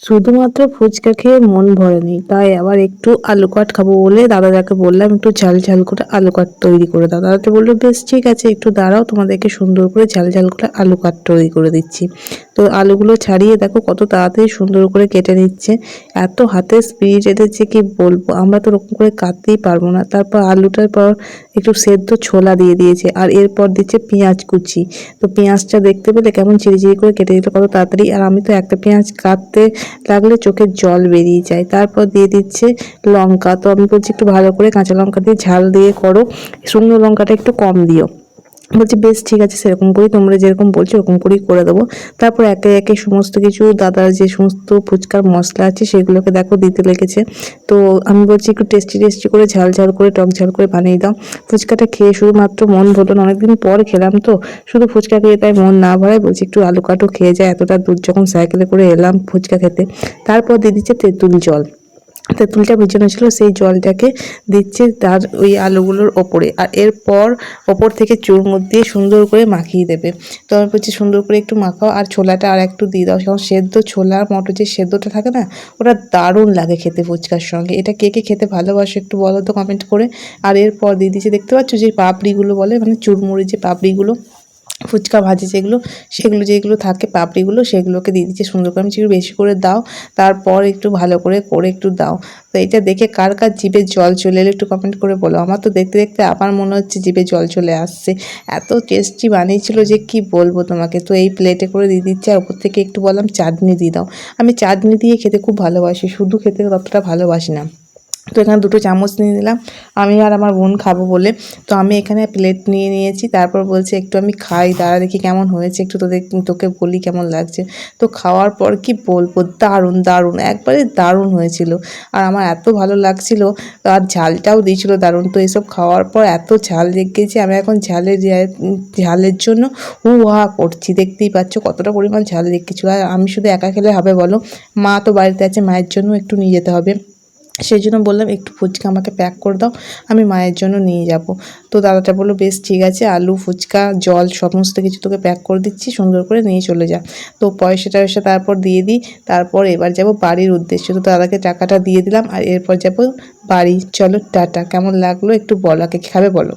শুধুমাত্র ফুচকা খেয়ে মন ভরেনি, তাই আবার একটু আলু কাট খাবো বলে দাদাকে বললাম একটু ঝাল ঝাল করে আলু কাট তৈরি করে দাও। দাদা তো বললো বেশ ঠিক আছে, একটু দাঁড়াও, তোমাদেরকে সুন্দর করে ঝাল ঝাল করে আলু কাট তৈরি করে দিচ্ছি। তো আলুগুলো ছাড়িয়ে দেখো কত তাড়াতাড়ি সুন্দর করে কেটে নিচ্ছে। এত হাতে স্পিড এসেছে কি বলবো, আমরা তো ওরকম করে কাটতেই পারবো না। তারপর আলুটার পর একটু সেদ্ধ ছোলা দিয়ে দিয়েছে, আর এরপর দিচ্ছে পেঁয়াজ কুচি। তো পেঁয়াজটা দেখতে পেলে কেমন চিড়ি করে কেটে দিতে কত তাড়াতাড়ি, আর আমি তো একটা পেঁয়াজ কাটতে লাগলে চোখের জল বেরিয়ে যায়। তারপর দিয়ে দিচ্ছে লঙ্কা, তো আমি বলছি একটু ভালো করে কাঁচা লঙ্কা দিয়ে ঝাল দিয়ে করো, শুকনো লঙ্কাটা একটু কম দিও। বলছি বেশ ঠিক আছে, সেরকম করেই তোমরা যেরকম বলছো ওরকম করেই করে দেবো। তারপর একে একে সমস্ত কিছু দাদার যে সমস্ত ফুচকার মশলা আছে সেগুলোকে দেখো দিতে লেগেছে। তো আমি বলছি একটু টেস্টি টেস্টি করে ঝাল ঝাল করে টক ঝাল করে বানিয়ে দাও। ফুচকাটা খেয়ে শুধুমাত্র মন ভরলো না, অনেকদিন পর খেলাম তো, শুধু ফুচকা খেয়ে তাই মন না ভরায় বলছি একটু আলু কাটও খেয়ে যায়, এতটা দূর যখন সাইকেলে করে এলাম ফুচকা খেতে। তারপর দিয়ে দিচ্ছে তেঁতুল জল, তেঁতুলটা ভিজানো ছিল সেই জলটাকে দিচ্ছে তার ওই আলুগুলোর ওপরে, আর এরপর ওপর থেকে চুরমুর দিয়ে সুন্দর করে মাখিয়ে দেবে। তো আমি বলছি সুন্দর করে একটু মাখাও, আর ছোলাটা আর একটু দিয়ে দাও, কারণ সেদ্ধ ছোলা মটর যে সেদ্ধটা থাকে না, ওটা দারুণ লাগে খেতে ফুচকার সঙ্গে। এটা কে কে খেতে ভালোবাসো একটু বলো তো কমেন্ট করে। আর এরপর দিয়ে দিচ্ছে দেখতে পাচ্ছ যে পাপড়িগুলো বলে, মানে চুরমুড়ি যে পাপড়িগুলো ফুচকা ভাজি যেগুলো, সেগুলো যেগুলো থাকে পাপড়িগুলো, সেগুলোকে দিয়ে দিচ্ছে সুন্দর করে। আমি একটু বেশি করে দাও, তারপর একটু ভালো করে করে একটু দাও। তো এটা দেখে কার কার জিভে জল চলে এলো একটু কমেন্ট করে বলো। আমার তো দেখতে দেখতে আবার মনে হচ্ছে জিভে জল চলে আসছে, এত টেস্টি বানিয়েছিল যে কি বলবো তোমাকে। তো এই প্লেটে করে দিয়ে দিচ্ছে, আর ওপর থেকে একটু বললাম চাটনি দিয়ে দাও। আমি চাটনি দিয়ে খেতে খুব ভালোবাসি, শুধু খেতে ততটা ভালোবাসি না। তো এখানে দুটো চামচ নিয়ে নিলাম, আমি আর আমার বোন খাবো বলে। তো আমি এখানে প্লেট নিয়ে নিয়েছি, তারপর বলছে একটু আমি খাই, দাঁড়া দেখি কেমন হয়েছে, একটু তোকে বলি কেমন লাগছে। তো খাওয়ার পর কি বলবো, দারুণ দারুণ একবারে দারুণ হয়েছিল, আর আমার এত ভালো লাগছিল। আর ঝালটাও দিয়েছিল দারুণ। তো এসব খাওয়ার পর এত ঝাল লেগেছে, আমি এখন ঝালের জন্য হা করছি, দেখতেই পাচ্ছ কতটা পরিমাণ ঝাল লেগেছিলো। আর আমি শুধু একা খেলে হবে বলো, মা তো বাড়িতে আছে, মায়ের জন্য একটু নিয়ে যেতে হবে। সেই জন্য বললাম একটু ফুচকা আমাকে প্যাক করে দাও, আমি মায়ের জন্য নিয়ে যাব। তো দাদাটা বললো বেশ ঠিক আছে, আলু ফুচকা জল সমস্ত কিছু তোকে প্যাক করে দিচ্ছি, সুন্দর করে নিয়ে চলে যা। তো পয়সা টয়সা তারপর দিয়ে দিই, তারপর এবার যাব বাড়ির উদ্দেশ্যে। তো দাদাকে টাকাটা দিয়ে দিলাম, আর এরপর যাব বাড়ি। চলো টাটা। কেমন লাগলো একটু বলো, কে খাবে বলো।